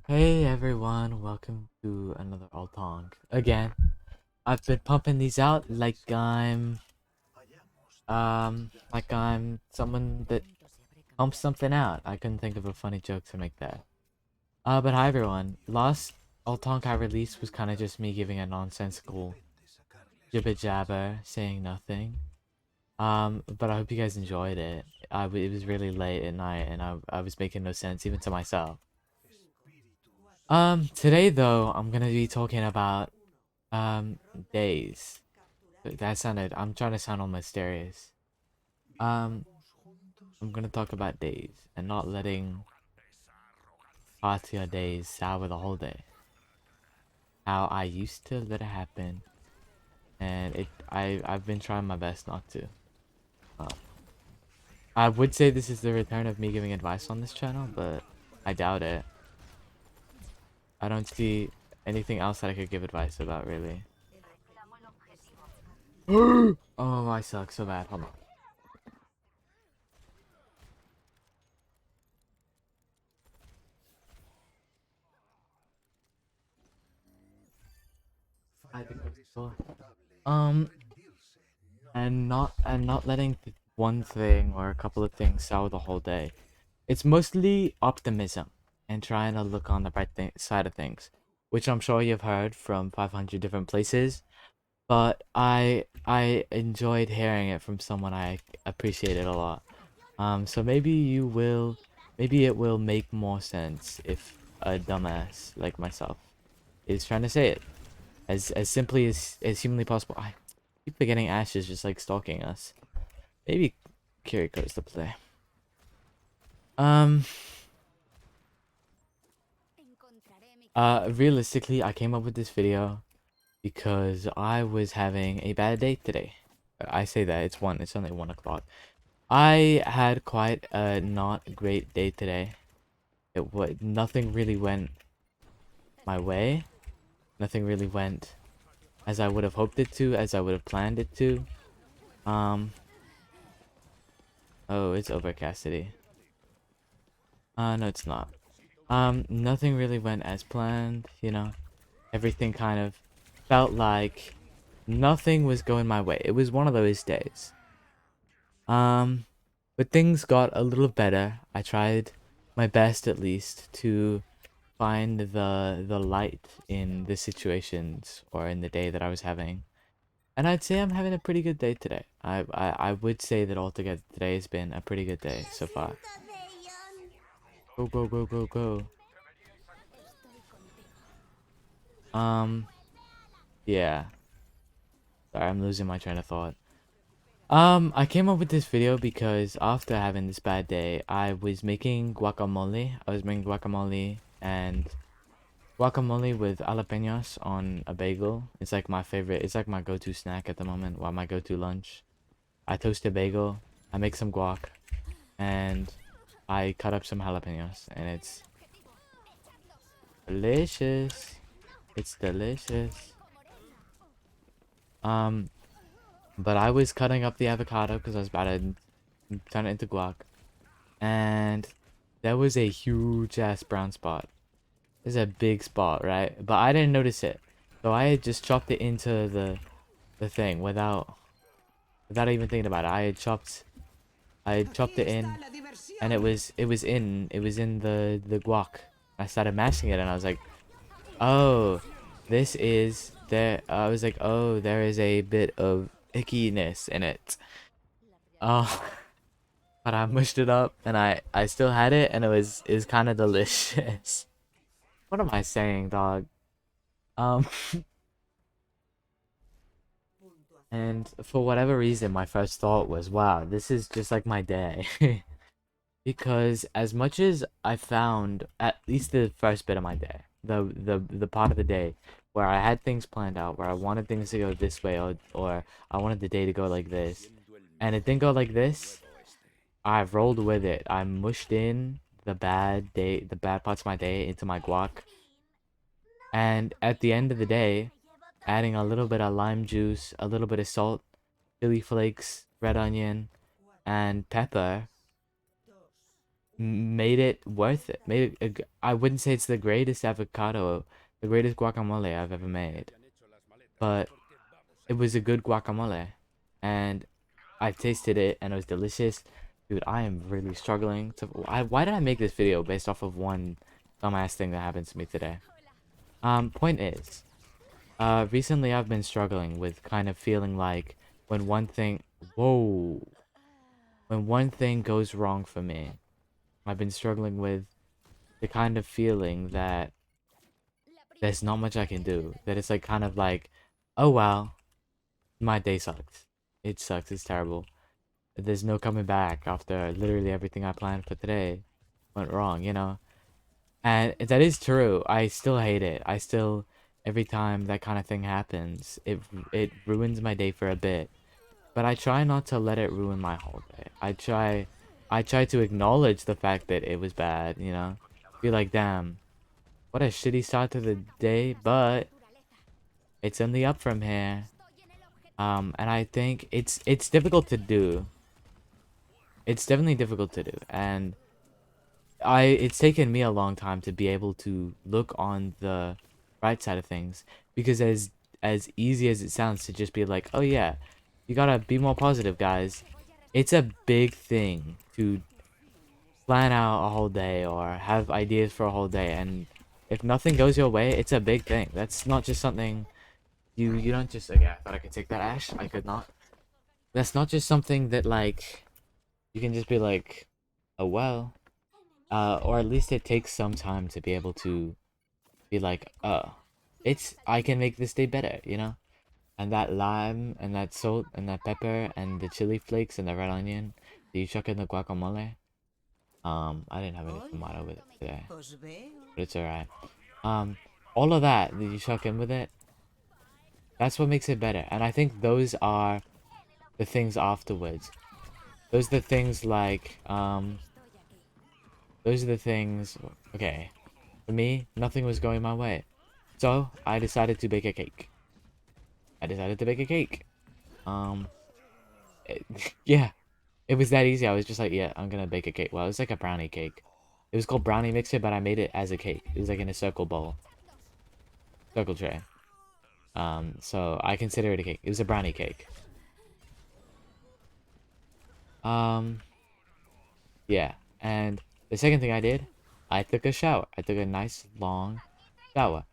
Hey everyone, welcome to another althonk. Again, I've been pumping these out like I'm someone that pumps something out. I couldn't think of a funny joke to make that. But hi everyone. Last althonk I released was kind of just me giving a nonsensical jibber jabber, saying nothing. But I hope you guys enjoyed it. It was really late at night and I was making no sense even to myself. Today though, I'm gonna be talking about Um, days. I'm trying to sound all mysterious. Um, I'm gonna talk about days and not letting parts of your days sour the whole day. How I used to let it happen, and I've been trying my best not to. Um, I would say this is the return of me giving advice on this channel, but I doubt it. I don't see anything else that I could give advice about, really. Oh, I suck so bad. Hold on. I think that's cool. Um, and not letting one thing or a couple of things sour the whole day. It's mostly optimism and trying to look on the bright side of things, which I'm sure you've heard from 500 different places. But I enjoyed hearing it from someone I appreciated a lot. So maybe it will make more sense if a dumbass like myself is trying to say it as simply as humanly possible. I keep forgetting Ash is just like stalking us. Maybe Kiriko's the play. Um. Realistically, I came up with this video because I was having a bad day today. I say that it's only 1 o'clock. I had quite a not great day today. Nothing really went my way. Nothing really went as I would have hoped it to, as I would have planned it to. Um. Oh, it's over, Cassidy. No, it's not. Nothing really went as planned, you know. Everything kind of felt like nothing was going my way. It was one of those days. Um, but things got a little better. I tried my best at least to find the light in the situations or in the day that I was having. And I'd say I'm having a pretty good day today. I would say that altogether today has been a pretty good day so far. Go go go go go. Um, yeah. Sorry, I'm losing my train of thought. I came up with this video because after having this bad day, I was making guacamole. I was making guacamole and guacamole with jalapenos on a bagel. It's like my favorite. It's like my go-to snack at the moment, or my go-to lunch. I toast a bagel, I make some guac, and I cut up some jalapenos, and it's delicious. It's delicious. Um, but I was cutting up the avocado because I was about to turn it into guac. And there was a huge ass brown spot. There's a big spot, right? But I didn't notice it. So I had just chopped it into the thing without even thinking about it. I had chopped it in and it was in the guac. I started mashing it and I was like, "Oh, this is there." I was like, "Oh, there is a bit of ickiness in it." Oh, but I mushed it up and I still had it and it was kind of delicious. What am I saying, dog? Um, and for whatever reason, my first thought was, wow, this is just like my day. Because as much as I found at least the first bit of my day, the part of the day where I had things planned out, where I wanted things to go this way or I wanted the day to go like this, and it didn't go like this, I've rolled with it. I mushed in the bad parts of my day into my guac. And at the end of the day, adding a little bit of lime juice, a little bit of salt, chili flakes, red onion, and pepper, made it worth it. Made it. I wouldn't say it's the greatest avocado, the greatest guacamole I've ever made, but it was a good guacamole, and I tasted it and it was delicious. Dude, I am really struggling to. Why did I make this video based off of one dumbass thing that happened to me today? Point is, recently I've been struggling with kind of feeling like when one thing, whoa, when one thing goes wrong for me, I've been struggling with the kind of feeling that there's not much I can do. That it's like kind of like, oh well, my day sucks. It sucks. It's terrible. There's no coming back after literally everything I planned for today went wrong, you know? And that is true. I still hate it. I still, every time that kind of thing happens, it ruins my day for a bit. But I try not to let it ruin my whole day. I try to acknowledge the fact that it was bad, you know? Be like, damn, what a shitty start to the day, but it's only up from here. And I think it's difficult to do. It's definitely difficult to do, and it's taken me a long time to be able to look on the right side of things, because as easy as it sounds to just be like, oh yeah, you gotta be more positive, guys, it's a big thing to plan out a whole day or have ideas for a whole day, and if nothing goes your way, it's a big thing. That's not just something you don't just, okay, I thought I could take that, Ash. I could not. That's not just something that, like, you can just be like, oh well. Or at least it takes some time to be able to be like, I can make this day better, you know? And that lime, and that salt, and that pepper, and the chili flakes, and the red onion that you chuck in the guacamole. I didn't have any tomato with it today, but it's alright. Um, all of that you chuck in with it, that's what makes it better. And I think those are the things afterwards. Those are the things like, those are the things, okay. For me, nothing was going my way. So, I decided to bake a cake. I decided to bake a cake. Um, yeah, it was that easy. I was just like, yeah, I'm gonna bake a cake. Well, it was like a brownie cake. It was called brownie mixer, but I made it as a cake. It was like in a circle bowl. Circle tray. So I consider it a cake. It was a brownie cake. Um, yeah. And the second thing I did, I took a shower. I took a nice long shower.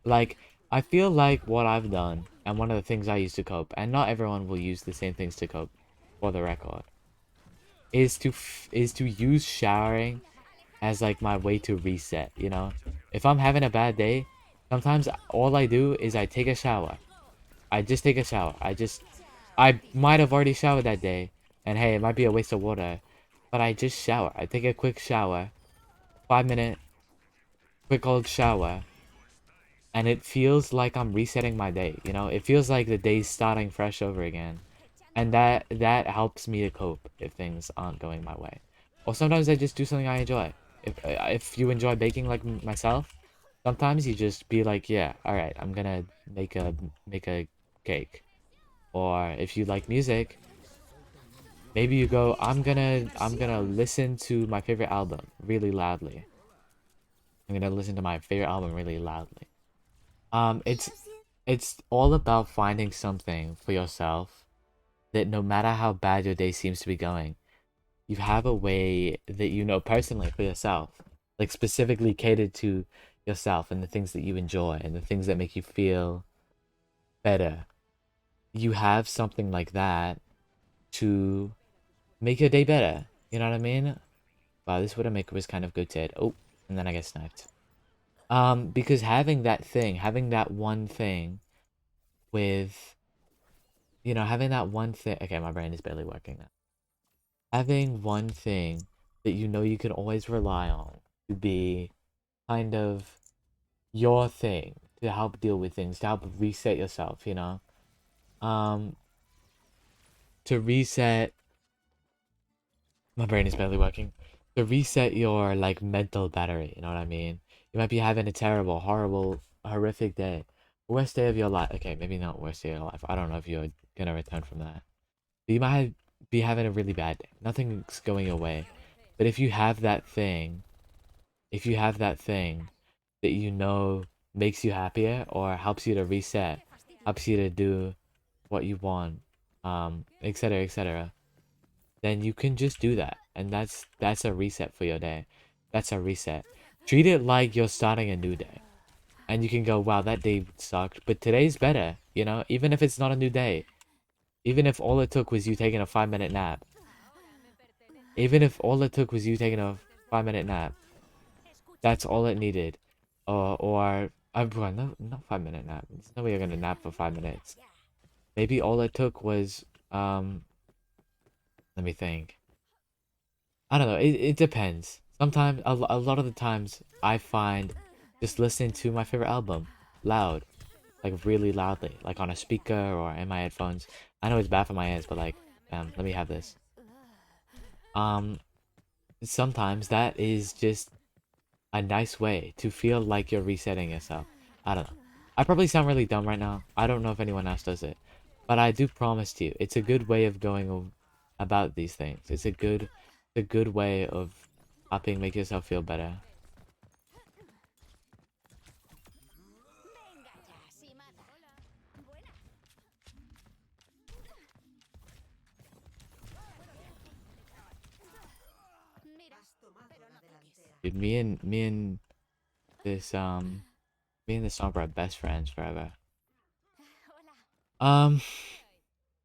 Like, I feel like what I've done, and one of the things I use to cope, and not everyone will use the same things to cope, for the record, is to use showering as like my way to reset, you know? If I'm having a bad day, sometimes all I do is I take a shower. I just take a shower. I might have already showered that day, and hey, it might be a waste of water, but I just shower. I take a quick shower, 5 minute quick cold shower, and it feels like I'm resetting my day, you know? It feels like the day's starting fresh over again. And that helps me to cope if things aren't going my way. Or sometimes I just do something I enjoy. If you enjoy baking like myself, sometimes you just be like, yeah, all right, I'm gonna make a cake. Or if you like music, maybe you go, I'm gonna listen to my favorite album really loudly. I'm gonna listen to my favorite album really loudly. It's all about finding something for yourself that no matter how bad your day seems to be going, you have a way that you know personally for yourself, like specifically catered to yourself and the things that you enjoy and the things that make you feel better. You have something like that to make your day better. You know what I mean? Wow, this Widowmaker was kind of good, Ted. Oh, and then I get sniped. Because having that thing, having that one thing with, having that one thing. Okay, my brain is barely working now. Having one thing that you know you can always rely on to be kind of your thing to help deal with things, to help reset yourself, Um, to reset, my brain is barely working. To reset your like mental battery, you know what I mean? You might be having a terrible, horrible, horrific day. Worst day of your life. Okay, maybe not worst day of your life. I don't know if you're gonna return from that. But you might be having a really bad day. Nothing's going your way. But if you have that thing, if you have that thing that you know makes you happier or helps you to reset, helps you to do what you want, etc., etc., then you can just do that. And that's a reset for your day. That's a reset. Treat it like you're starting a new day. And you can go, wow, that day sucked, but today's better, you know? Even if it's not a new day. Even if all it took was you taking a 5-minute nap. Even if all it took was you taking a 5-minute nap. That's all it needed. Well, no, not 5-minute nap. There's no way you're gonna nap for 5 minutes. Maybe all it took was, let me think. I don't know. It depends. Sometimes, a lot of the times, I find just listening to my favorite album loud, like really loudly, like on a speaker or in my headphones. I know it's bad for my ears, but like, let me have this. Um, Sometimes that is just a nice way to feel like you're resetting yourself. I don't know. I probably sound really dumb right now. I don't know if anyone else does it, but I do promise to you, it's a good way of about these things. It's a good way of helping make yourself feel better. Dude, this me and this song are best friends forever. Um,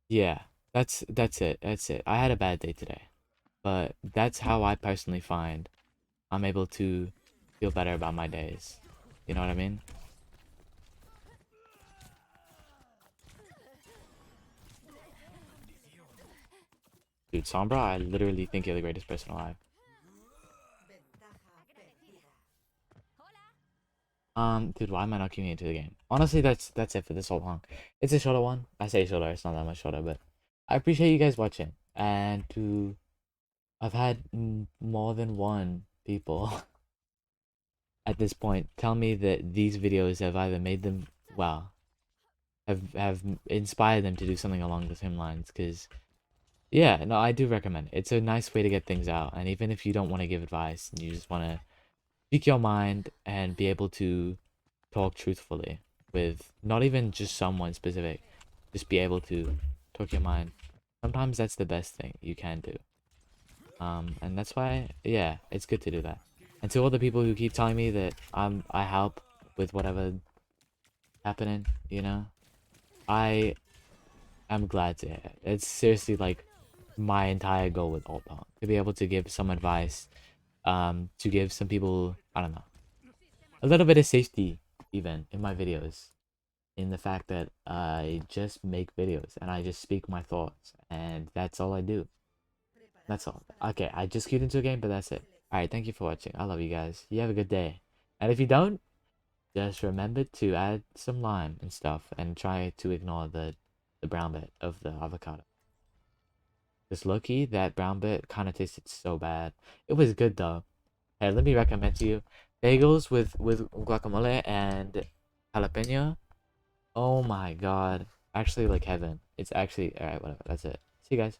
yeah, that's it. That's it. I had a bad day today, but that's how I personally find I'm able to feel better about my days. You know what I mean? Dude, Sombra, I literally think you're the greatest person alive. Dude, why am I not queuing into the game? Honestly, that's it for this whole long. It's a shorter one. I say shorter, it's not that much shorter, but I appreciate you guys watching. And I've had more than one people at this point tell me that these videos have either made them, well, have inspired them to do something along the same lines. Cause yeah, no, I do recommend it. It's a nice way to get things out. And even if you don't want to give advice, and you just want to speak your mind and be able to talk truthfully with not even just someone specific, just be able to talk your mind. Sometimes that's the best thing you can do. And that's why, yeah, it's good to do that. And to all the people who keep telling me that I help with whatever happening, you know, I am glad to hear it. It's seriously like my entire goal with althonk, to be able to give some advice, to give some people, I don't know, a little bit of safety even in my videos, in the fact that I just make videos and I just speak my thoughts, and that's all I do. That's all. Okay, I just queued into a game, but that's it. Alright, thank you for watching. I love you guys. You have a good day. And if you don't, just remember to add some lime and stuff and try to ignore the brown bit of the avocado. Just low-key, that brown bit kind of tasted so bad. It was good though. Hey, let me recommend to you bagels with guacamole and jalapeno. Oh my god. Actually, like heaven. It's actually alright, whatever. That's it. See you guys.